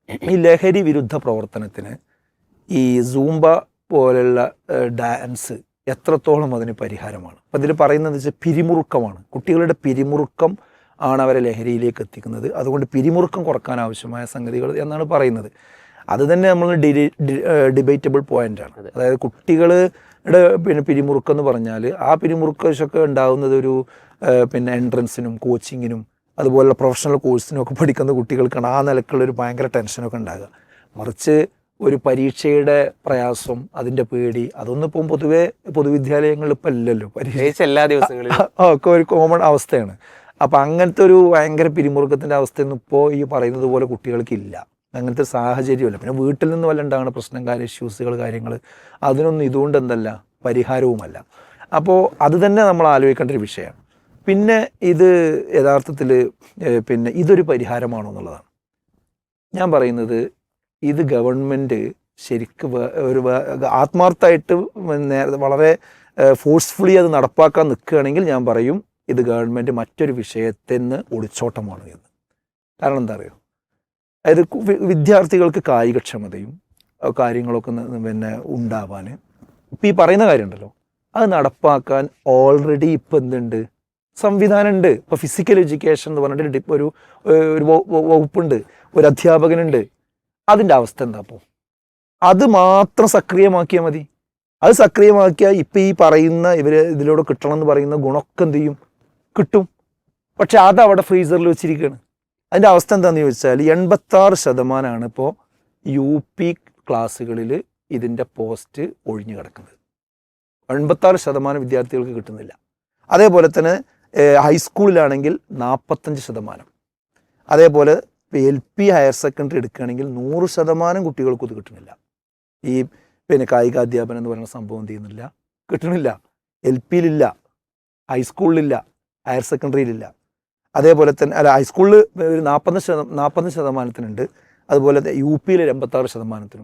ഈ ലഹരി വിരുദ്ധ പ്രവർത്തനത്തിന് ഈ സൂംബ പോലുള്ള ഡാൻസ് എത്രത്തോളം അതിന് പരിഹാരമാണ്? അപ്പം ഇതിൽ പറയുന്നത് വെച്ചാൽ പിരിമുറുക്കമാണ്. കുട്ടികളുടെ പിരിമുറുക്കം ആണ് അവരെ ലഹരിയിലേക്ക് എത്തിക്കുന്നത്. അതുകൊണ്ട് പിരിമുറുക്കം കുറക്കാൻ ആവശ്യമായ സംഗതികൾ എന്നാണ് പറയുന്നത്. അത് തന്നെ നമ്മൾ ഡിബേറ്റബിൾ പോയിൻ്റാണ്. അതായത് കുട്ടികളുടെ പിരിമുറുക്കം എന്ന് പറഞ്ഞാൽ ആ പിരിമുറുക്കമൊക്കെ ഉണ്ടാകുന്നത് ഒരു എൻട്രൻസിനും കോച്ചിങ്ങിനും അതുപോലുള്ള പ്രൊഫഷണൽ കോഴ്സിനും ഒക്കെ പഠിക്കുന്ന കുട്ടികൾക്കാണ് ആ നിലക്കുള്ളൊരു ഭയങ്കര ടെൻഷനൊക്കെ ഉണ്ടാകുക. മറിച്ച് ഒരു പരീക്ഷയുടെ പ്രയാസം, അതിൻ്റെ പേടി, അതൊന്നും ഇപ്പം പൊതുവിദ്യാലയങ്ങളിൽ ഇപ്പം ഇല്ലല്ലോ. പരീക്ഷ എല്ലാ ദിവസങ്ങളിലും ഒക്കെ ഒരു കോമൺ അവസ്ഥയാണ്. അപ്പം അങ്ങനത്തെ ഒരു ഭയങ്കര പിരിമുറുക്കത്തിൻ്റെ അവസ്ഥയൊന്നും ഇപ്പോൾ ഈ പറയുന്നത് പോലെ കുട്ടികൾക്കില്ല. അങ്ങനത്തെ സാഹചര്യമല്ല. പിന്നെ വീട്ടിൽ നിന്ന് വല്ല ഉണ്ടാകുന്ന പ്രശ്നം, ഇഷ്യൂസുകൾ, കാര്യങ്ങൾ, അതിനൊന്നും ഇതുകൊണ്ട് എന്തല്ല പരിഹാരവുമല്ല. അപ്പോൾ അത് തന്നെ നമ്മൾ ആലോചിക്കേണ്ട ഒരു വിഷയമാണ്. പിന്നെ ഇത് യഥാർത്ഥത്തിൽ ഇതൊരു പരിഹാരമാണോ എന്നുള്ളതാണ് ഞാൻ പറയുന്നത്. ഇത് ഗവൺമെൻറ് ശരിക്കും ഒരു ആത്മാർത്ഥമായിട്ട് വളരെ ഫോഴ്സ്ഫുള്ളി അത് നടപ്പാക്കാൻ നിൽക്കുകയാണെങ്കിൽ ഞാൻ പറയും ഇത് ഗവൺമെൻറ് മറ്റൊരു വിഷയത്തിൽ നിന്ന് ഒളിച്ചോട്ടമാണ് എന്ന്. കാരണം എന്താ അറിയോ, അതായത് വിദ്യാർത്ഥികൾക്ക് കായികക്ഷമതയും കാര്യങ്ങളൊക്കെ ഉണ്ടാവാൻ ഇപ്പം ഈ പറയുന്ന കാര്യമുണ്ടല്ലോ, അത് നടപ്പാക്കാൻ ഓൾറെഡി ഇപ്പം എന്തുണ്ട്, സംവിധാനമുണ്ട്. ഇപ്പോൾ ഫിസിക്കൽ എഡ്യൂക്കേഷൻ എന്ന് പറഞ്ഞിട്ട് ഒരു വകുപ്പുണ്ട്, ഒരു അധ്യാപകനുണ്ട്. അതിൻ്റെ അവസ്ഥ എന്താ? അപ്പോൾ അത് മാത്രം സക്രിയമാക്കിയാൽ മതി. അത് സക്രിയമാക്കിയാൽ ഇപ്പം ഈ പറയുന്ന ഇതിലൂടെ കിട്ടണം എന്ന് പറയുന്ന ഗുണമൊക്കെ എന്ത് ചെയ്യും, കിട്ടും. പക്ഷെ അതവിടെ ഫ്രീസറിൽ വെച്ചിരിക്കുകയാണ്. അതിൻ്റെ അവസ്ഥ എന്താണെന്ന് ചോദിച്ചാൽ 86% ഇപ്പോൾ UP ക്ലാസ്സുകളിൽ ഇതിൻ്റെ പോസ്റ്റ് ഒഴിഞ്ഞു കിടക്കുന്നത്. 86% വിദ്യാർത്ഥികൾക്ക് കിട്ടുന്നില്ല. അതേപോലെ തന്നെ ഹൈസ്കൂളിലാണെങ്കിൽ 45%. അതേപോലെ LP ഹയർ സെക്കൻഡറി എടുക്കുകയാണെങ്കിൽ 100% കുട്ടികൾക്കും ഇത് കിട്ടുന്നില്ല. ഈ കായികാധ്യാപനം എന്ന് പറയുന്ന സംഭവം എന്ത് ചെയ്യുന്നില്ല, കിട്ടണില്ല. LP യിലില്ല, ഹൈസ്കൂളിലില്ല, ഹയർ സെക്കൻഡറിയിലില്ല. അതേപോലെ തന്നെ ഹൈസ്കൂളിൽ ഒരു 40% അതുപോലെ UP യിൽ 86%.